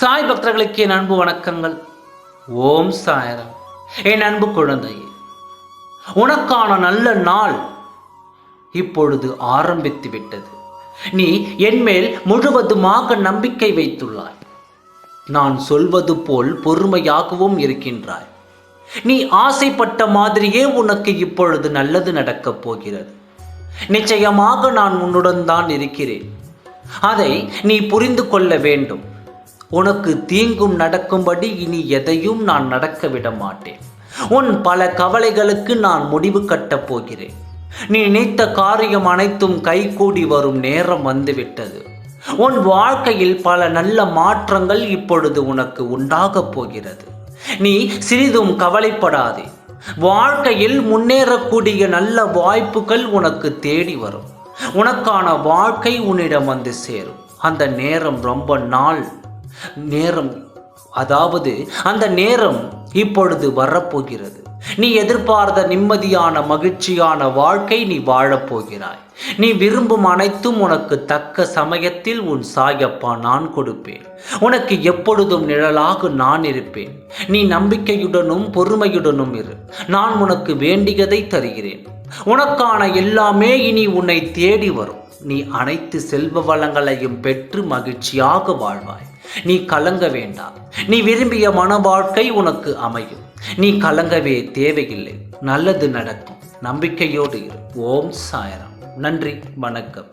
சாய் பக்தர்களுக்கு என் அன்பு வணக்கங்கள். ஓம் சாய்ராம். என் அன்பு குழந்தையே, உனக்கான நல்ல நாள் இப்பொழுது ஆரம்பித்து விட்டது. நீ என்மேல் முழுவதுமாக நம்பிக்கை வைத்துள்ளாய். நான் சொல்வது போல் பொறுமையாகவும் இருக்கின்றாய். நீ ஆசைப்பட்ட மாதிரியே உனக்கு இப்பொழுது நல்லது நடக்கப் போகிறது. நிச்சயமாக நான் உன்னுடன் தான் இருக்கிறேன். அதை நீ புரிந்து கொள்ள வேண்டும். உனக்கு தீங்கும் நடக்கும்படி இனி எதையும் நான் நடக்க விட மாட்டேன். உன் பல கவலைகளுக்கு நான் முடிவு கட்டப் போகிறேன். நீ நினைத்த காரியம் அனைத்தும் கைகூடி வரும் நேரம் வந்துவிட்டது. உன் வாழ்க்கையில் பல நல்ல மாற்றங்கள் இப்பொழுது உனக்கு உண்டாகப் போகிறது. நீ சிறிதும் கவலைப்படாதே. வாழ்க்கையில் முன்னேறக்கூடிய நல்ல வாய்ப்புகள் உனக்கு தேடி வரும். உனக்கான வாழ்க்கை உன்னிடம் வந்து சேரும். அந்த நேரம் ரொம்ப நாள் நேரம், அதாவது அந்த நேரம் இப்பொழுது வரப்போகிறது. நீ எதிர்பார்த்த நிம்மதியான மகிழ்ச்சியான வாழ்க்கை நீ வாழப்போகிறாய். நீ விரும்பும் அனைத்தும் உனக்கு தக்க சமயத்தில் உன் சாயப்பா நான் கொடுப்பேன். உனக்கு எப்பொழுதும் நிழலாக நான் இருப்பேன். நீ நம்பிக்கையுடனும் பொறுமையுடனும் இரு. நான் உனக்கு வேண்டியதை தருகிறேன். உனக்கான எல்லாமே இனி உன்னை தேடி வரும். நீ அனைத்து செல்வ வளங்களையும் பெற்று மகிழ்ச்சியாக வாழ்வாய். நீ கலங்க வேண்டாம். நீ விரும்பிய மன வாழ்க்கை உனக்கு அமையும். நீ கலங்கவே தேவையில்லை. நல்லது நடக்கும். நம்பிக்கையோடு இரு. ஓம் சாய்ராம். நன்றி, வணக்கம்.